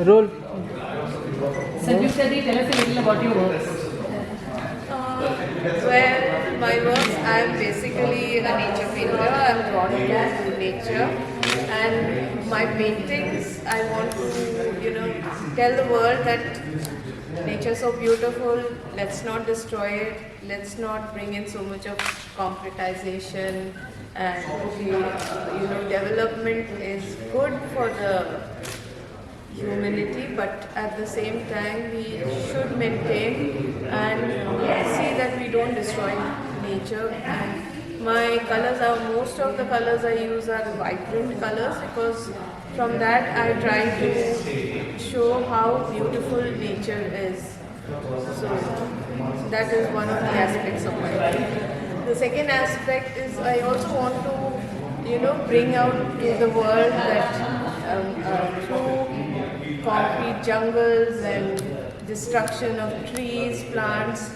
Roll. Sanjukta, tell us a little about your works. Well, my works, I am basically a nature painter. I am drawn to nature, and my paintings, I want to, tell the world that nature is so beautiful. Let's not destroy it. Let's not bring in so much of concretization. And development is good for the humanity, but at the same time we should maintain and see that we don't destroy nature. And my colors are, most of the colors I use are vibrant colors, because from that I try to show how beautiful nature is. So that is one of the aspects of my life. The second aspect is I also want to bring out to the world that through concrete jungles and destruction of trees, plants,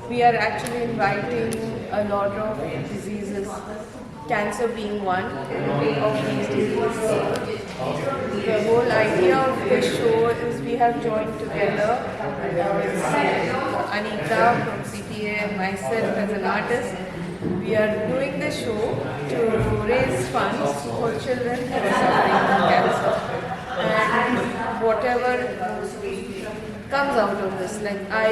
we are actually inviting a lot of diseases, cancer being one of these diseases. The whole idea of this show is we have joined together, Anita from CPA and myself as an artist. We are doing the show to raise funds for children who are suffering from cancer. And whatever comes out of this, like I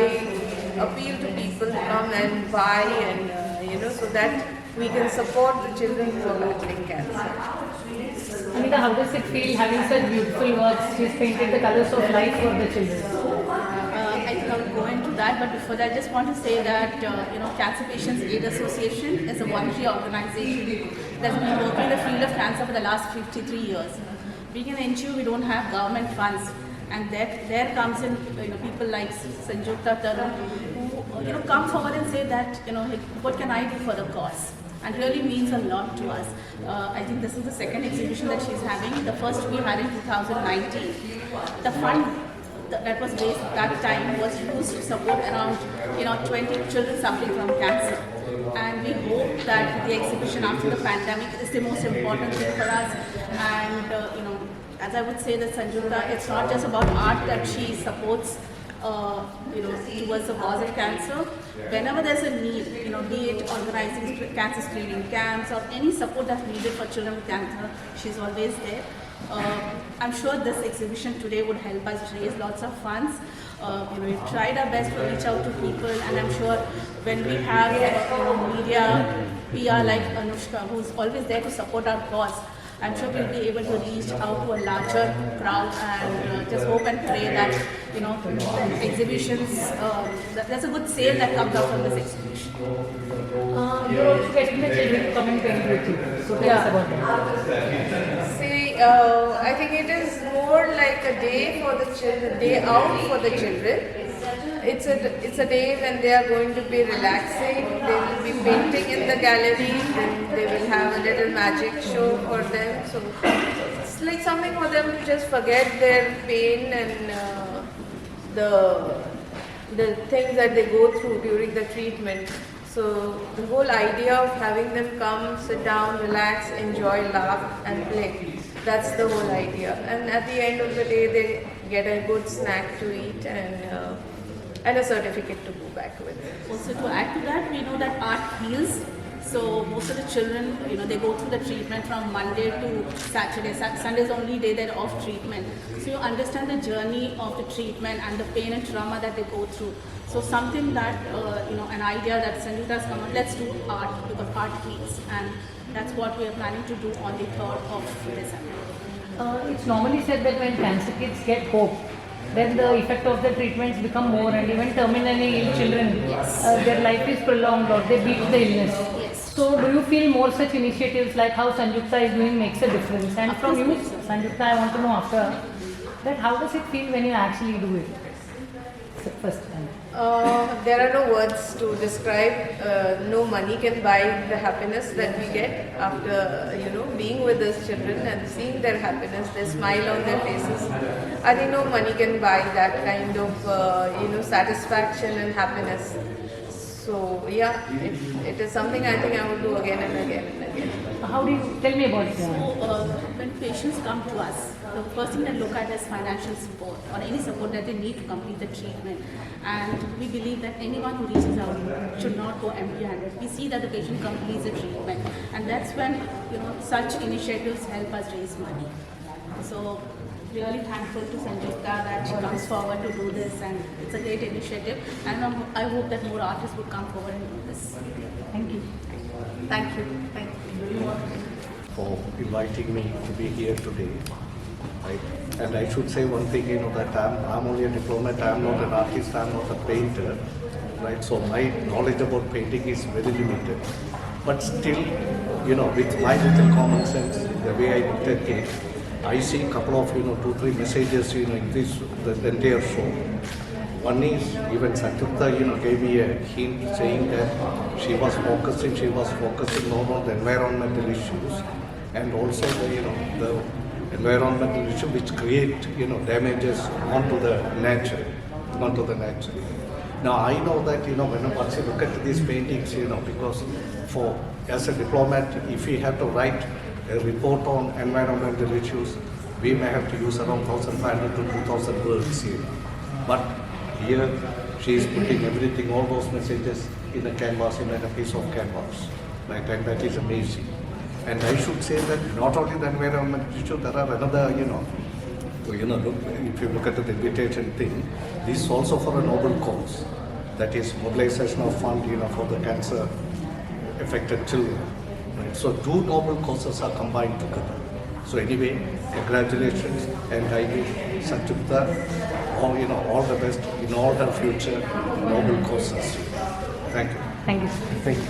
appeal to people to come and buy and so that we can support the children who are battling cancer. Anita, how does it feel having such beautiful works? She's painted the colors of life for the children. I think I'll go into that, but before that, I just want to say that Cancer Patients Aid Association is a voluntary organization that's been working in the field of cancer for the last 53 years. Being an NGO, we don't have government funds, and there comes in people like Sanjukta, Arun, who come forward and say that hey, what can I do for the cause, and really means a lot to us. I think this is the second exhibition that she's having. The first we had in 2019. The fund that was raised at that time was used to support around 20 children suffering from cancer. And we hope that the exhibition after the pandemic is the most important thing for us. And as I would say that Sanjukta, it's not just about art that she supports towards the cause of cancer. Whenever there's a need, be it organizing cancer screening camps or any support that's needed for children with cancer, she's always there. I'm sure this exhibition today would help us raise lots of funds. We've tried our best to reach out to people, and I'm sure when we have media, PR like Anushka, who's always there to support our cause, I'm sure we'll be able to reach out to a larger crowd, and just hope and pray that exhibitions, there's a good sale that comes out from this exhibition. You're also getting the children to come and paint with you. So tell us about that. See, I think it is more like a day for the children, day out for the children. It's a day when they are going to be relaxing. They will be painting in the gallery. Then they will have a little magic show for them. So it's like something for them to just forget their pain and the things that they go through during the treatment. So the whole idea of having them come, sit down, relax, enjoy, laugh and play, that's the whole idea. And at the end of the day, they get a good snack to eat and a certificate to go back with. Also, to add to that, we know that art heals. So most of the children, they go through the treatment from Monday to Saturday. Sunday is the only day they're off treatment. So you understand the journey of the treatment and the pain and trauma that they go through. So something that, an idea that Sanjukta has come up, let's do art because art heals. And that's what we are planning to do on the 3rd of December. It's normally said that when cancer kids get hope, then the effect of the treatments become more, and even terminally ill children, their life is prolonged or they beat the illness. Yes. So do you feel more such initiatives like how Sanjukta is doing makes a difference? And from you, Sanjukta, I want to know after that, how does it feel when you actually do it? First time. There are no words to describe. No money can buy the happiness that we get after being with these children and seeing their happiness, their smile on their faces. I think no money can buy that kind of satisfaction and happiness. So yeah, it is something I think I will do again and again and again. How do you tell me about it? So when patients come to us, the first thing they look at is financial support or any support that they need to complete the treatment. And we believe that anyone who reaches out should not go empty-handed. We see that the patient completes the treatment, and that's when such initiatives help us raise money. So really thankful to Sanjukta that she comes forward to do this, and it's a great initiative. And I hope that more artists would come forward and do this. Thank you. Thank you. Thank you. For inviting me to be here today. Right? And I should say one thing, that I'm only a diplomat, I'm not an artist, I'm not a painter. Right? So my knowledge about painting is very limited. But still, with my little common sense, the way I look at it, I see a couple of, 2-3 messages, in this, the entire show. One is, even Sanjukta, gave me a hint saying that she was focusing more on the environmental issues and also the environmental issue which create, damages onto the nature. Now I know that, once you look at these paintings, because as a diplomat, if we have to write a report on environmental issues, we may have to use around 1,500 to 2,000 words here. But here, she is putting everything, all those messages in a canvas, in a piece of canvas. Right? And that is amazing. And I should say that not only the environmental issue, there are another, if you look at the invitation thing, this is also for a noble cause. That is mobilization of fund, for the cancer affected children. Right? So two noble causes are combined together. So anyway, congratulations, and I wish Sanjukta all the best in all her future noble causes. Thank you. Thank you. Thank you.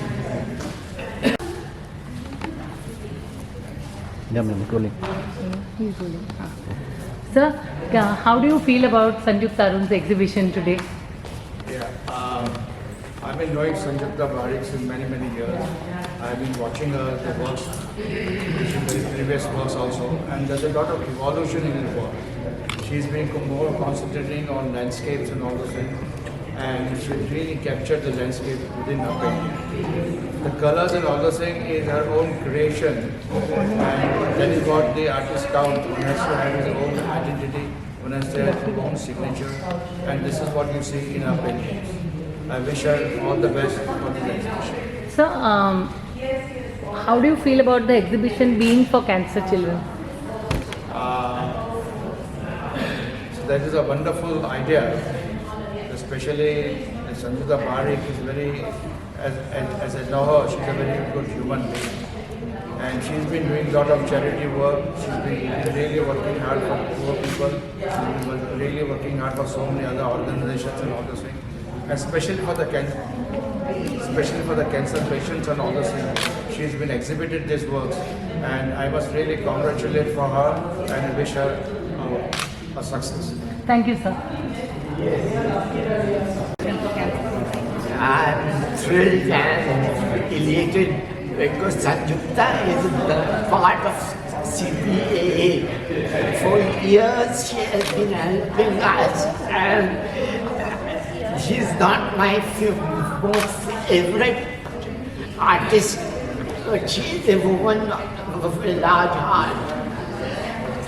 He's rolling. Sir, how do you feel about Sanjukta Arun's exhibition today? I've been knowing Sanjukta Barik since many years. I've been watching the works, the previous works also, and there's a lot of evolution in her work. She's been more concentrating on landscapes and all those things, and she really captured the landscape within her painting. The colors and all those things is her own creation, and that is what the artist counts. One has to have his own identity, one has to have his own signature, and this is what you see in her paintings. I wish her all the best for this exhibition. Sir, how do you feel about the exhibition being for cancer children? So that is a wonderful idea, especially Sanjukta Parekh is very, as I know her, she's a very good human being. And she's been doing a lot of charity work. She's been really working hard for poor people. She's been really working hard for so many other organizations and all those things. Especially for the cancer patients and all those things. She's been exhibited these works, and I must really congratulate for her and wish her a success. Thank you, sir. I'm thrilled and elated because Sanjukta is the part of CPAA. For years she has been helping us, and she's not my most favorite artist, but she's a woman of a large heart.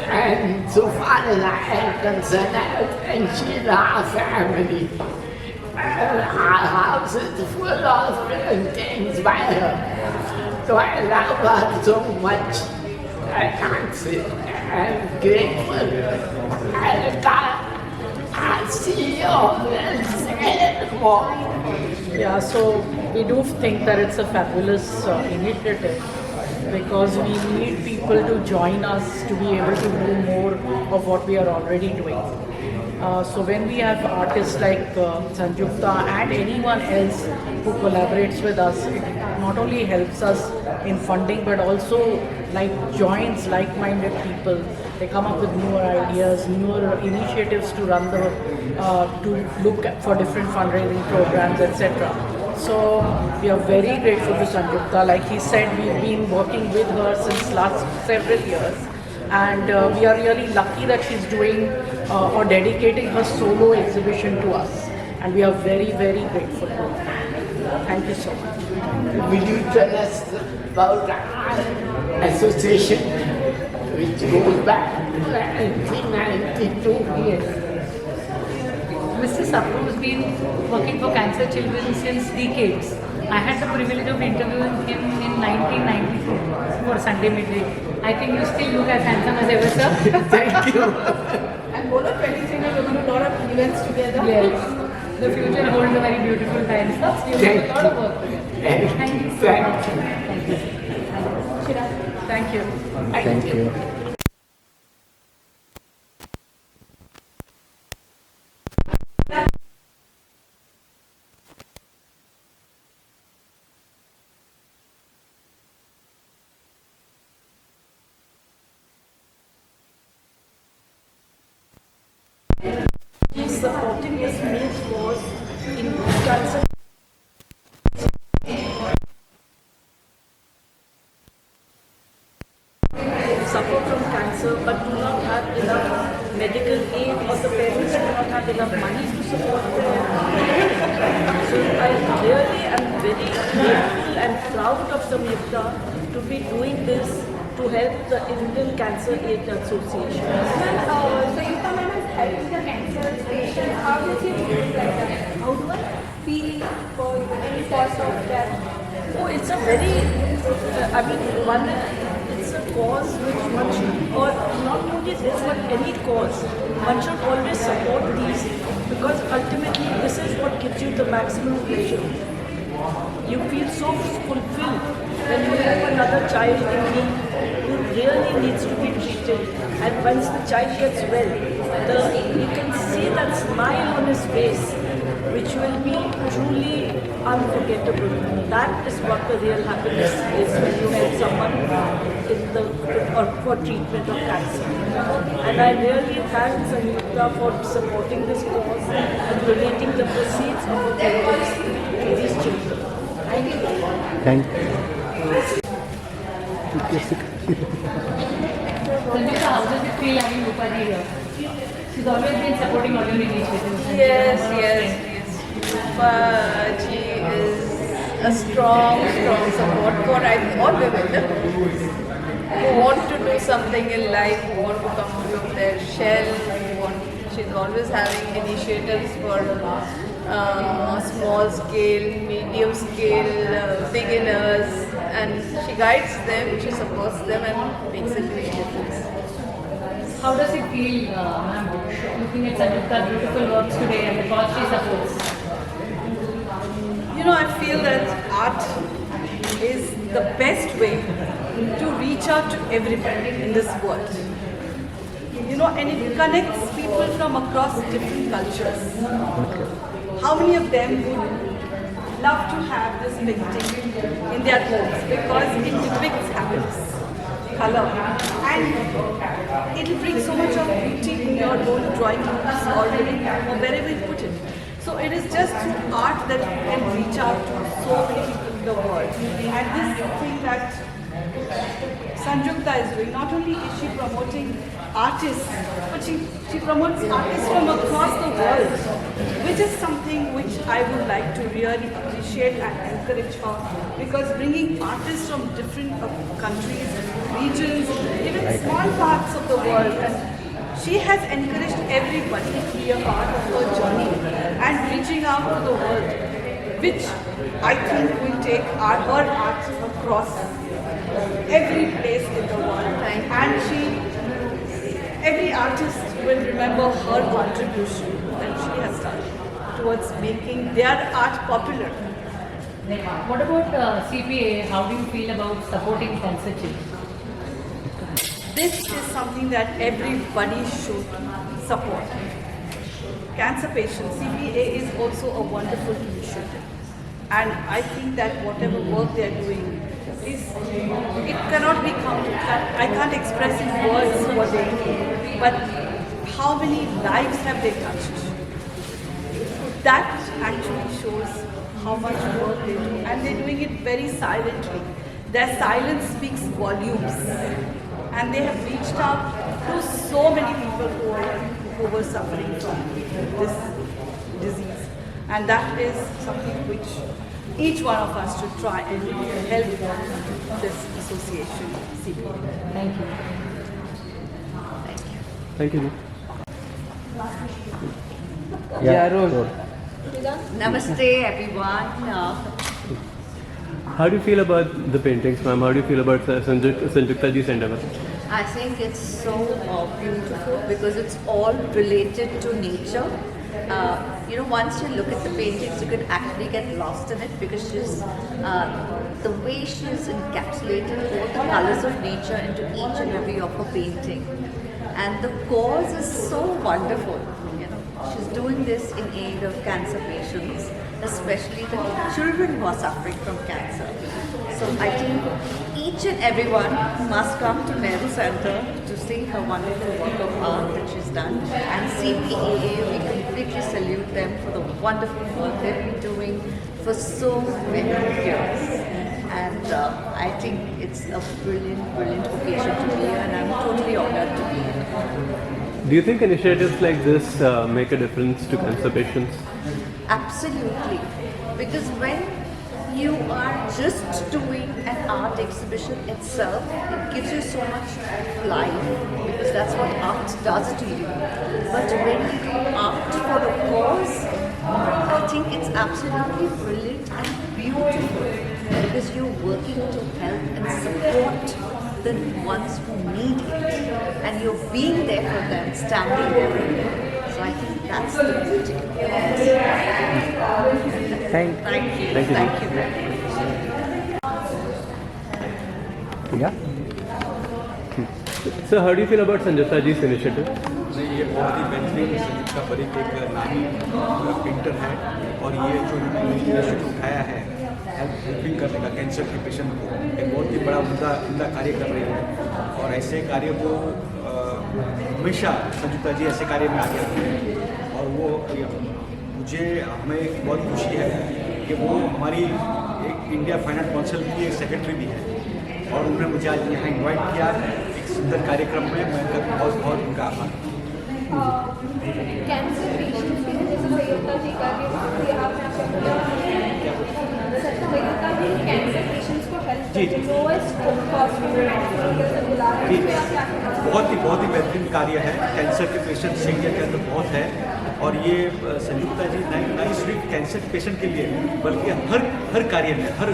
And so far as I am concerned, and she's our family. And our house is full of things by her. So I love her so much. I can't say I'm grateful. I'll see you more. Yeah, so we do think that it's a fabulous initiative because we need people to join us to be able to do more of what we are already doing. So when we have artists like Sanjukta and anyone else who collaborates with us, it not only helps us in funding but also joins like-minded people. They come up with newer ideas, newer initiatives to run to look for different fundraising programs, etc. So we are very grateful to Sanjukta. Like he said, we've been working with her since last several years. And we are really lucky that she's doing or dedicating her solo exhibition to us. And we are very, very grateful to her. Thank you so much. Will you tell us about our association, which goes back to 1992? Mr. Sapru has been working for cancer children since decades. I had the privilege of interviewing him in 1994 for Sunday Midday. I think you still look as handsome as ever, sir. Thank you. And Bolo 23, we're going to do a lot of events together. Yes. The future holds a very beautiful time, sir. We will do a lot of work together. Thank you so much. Thank you. Thank you. Thank you. Supporting this means was in cancer. Suffer from cancer but do not have enough medical aid, or the parents do not have enough money to support them. So I really am very grateful and proud of Samyukta to be doing this to help the Indian Cancer Aid Association. So you come and helping the cancer patient. How does it feel like that? How do I feel for any cause of that? Oh, it's a very, it's a cause which one should, or not only this, but any cause, one should always support these, because ultimately this is what gives you the maximum pleasure. You feel so fulfilled when you help another child in need who really needs to be treated, and once the child gets well, you can see that smile on his face, which will be truly unforgettable. That is what the real happiness is, when you help someone for treatment of cancer. And I really thank Sanjukta for supporting this cause and donating the proceeds of her payments to these children. Thank you. Sanjukta, how does it feel having Rupaji here? She's always been supporting all your initiatives. Yes. Rupaji is a strong support for all women who want to do something in life, who want to come out of their shell. She's always having initiatives for small scale, medium scale, beginners, and she guides them, she supports them and makes a huge difference. How does it feel, ma'am, looking at Sanjukta's beautiful works today and the cause she supports? You know, I feel that art is the best way to reach out to everybody in this world. You know, and it connects people from across different cultures. How many of them would love to have this painting in their homes because it depicts happiness, color, and it will bring so much of beauty in your own drawing rooms or living room or wherever you put it. So it is just through art that you can reach out to so many people in the world. And this thing that Sanjukta is doing, not only is she promoting artists, but she promotes artists from across the world, which is something which I would like to really appreciate and encourage her, because bringing artists from different countries, regions, even small parts of the world, and she has encouraged everybody to be a part of her journey and reaching out to the world, which I think will take her art across every place in the world. And every artist will remember her contribution that she has done towards making their art popular. What about CPA? How do you feel about supporting cancer children? This is something that everybody should support. Cancer patients, CPA is also a wonderful initiative. And I think that whatever work they are doing it cannot be counted. I can't express in words what they do, but how many lives have they touched? That actually shows how much work they do, and they're doing it very silently. Their silence speaks volumes, and they have reached out to so many people who were suffering from this disease, and that is something which each one of us should try and help this association see. Thank you. Thank you. Yeah, Arun. Namaste, everyone. How do you feel about the paintings, ma'am? How do you feel about Sanjukta ji's endeavor? I think it's so beautiful because it's all related to nature. Once you look at the paintings, you can actually get lost in it because the way she's encapsulated all the colors of nature into each and every of her painting. And the cause is so wonderful. She's doing this in aid of cancer patients, especially the children who are suffering from cancer. So I think each and everyone must come to Nehru Center to see her wonderful work of art that she's done. And CPAA, we completely salute them for the wonderful work they've been doing for so many years. And I think it's a brilliant, brilliant occasion to be here, and I'm totally honored to be here. Do you think initiatives like this make a difference to cancer patients? Absolutely. Because when you are just doing an art exhibition itself, it gives you so much life, because that's what art does to you. But when you do art for the cause, I think it's absolutely brilliant and beautiful, because you're working to help and support the ones who need it, and you're being there for them, standing there for them. So I think that's the beauty. Thank you. Thank you very much. Yeah. So how do you feel about Sanjukta ji's initiative? ये बहुत ही बेहतरीन संयुक्ता परिक एक नामी painter है, और ये जो initiative उठाया है हेल्पिंग करने का कैंसर के पेशेंट को, एक बहुत ही बड़ा उमदा कार्य कर रही है। और ऐसे कार्य को हमेशा संयुक्ता जी ऐसे कार्य में आगे आती है, और वो हमें बहुत खुशी है कि वो हमारी एक इंडिया फाइनेंस काउंसिल की एक सेक्रेटरी भी है, और उन्होंने मुझे आज यहाँ इन्वाइट किया एक सुंदर कार्यक्रम में। मैं बहुत बहुत उनका आभार। कैंसर पेशेंट्स के लिए जैसे संयुक्ता जी का संयुक्ता जी कैंसर पेशेंट्स को हेल्प करते लोएस्ट कॉस्ट बहुत ही बेहतरीन कार्य है। कैंसर के पेशेंट्स इंडिया के अंदर बहुत है, और ये संयुक्ता जी नहीं सिर्फ कैंसर के पेशेंट के लिए, बल्कि हर कार्य में, हर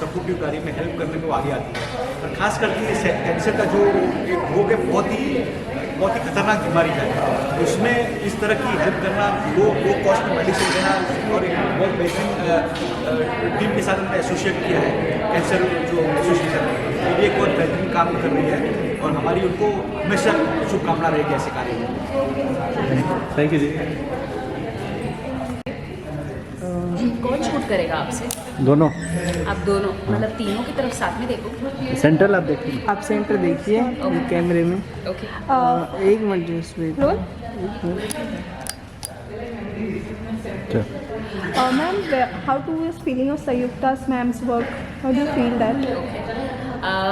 सपोर्टिव कार्य में हेल्प करने को आगे आती है। और खास करके कैंसर का जो एक रोग है, बहुत ही बहुत ही खतरनाक बीमारी है, उसमें इस तरह की हेल्प करना, लो कॉस्ट में मेडिसिन देना, और एक बहुत बेहतरीन टीम के साथ हमने एसोसिएट किया है कैंसर जो एसोसिएशन है, ये एक बहुत बेहतरीन काम कर रही है और हमारी उनको हमेशा शुभकामना रहेगी ऐसे कार्य में। थैंक यू जी। कौन शूट करेगा आपसे? दोनों आप दोनों, मतलब तीनों की तरफ साथ में देखो। सेंट्रल आप देखिए, आप सेंटर देखिए कैमरे में। ओके। एक minute just wait. Ma'am, how do you feeling of Sanjukta's ma'am's work? How do you feel that?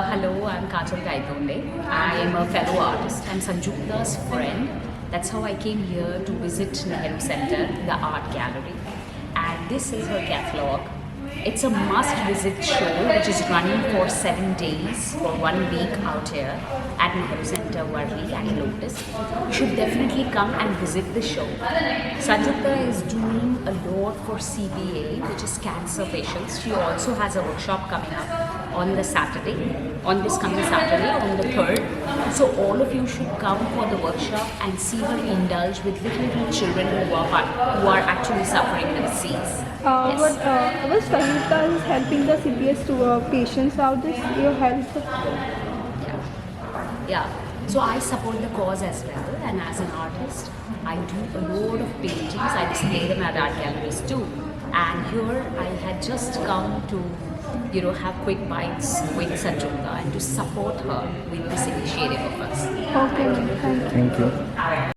Hello, I'm Kajal Gaitonde. I am a fellow artist. I'm Sanjukta's friend. That's how I came here to visit Nehru Center, the art gallery. And this is her catalog. It's a must-visit show which is running for 7 days for 1 week out here at Nehru Center, Worli at Lotus. You should definitely come and visit the show. Sanjukta is doing a lot for CBA, which is cancer patients. She also has a workshop coming up on the Saturday, on this coming Saturday, on the 3rd. So all of you should come for the workshop and see her indulge with little children who are actually suffering with disease. Yes. What Sanjukta is helping the CPS to patients? How this your help? Yeah. So I support the cause as well, and as an artist, I do a lot of paintings. I display them at art galleries too. And here I had just come to, have quick bites with Sanjukta and to support her with this initiative of us. Okay, thank you. Thank you.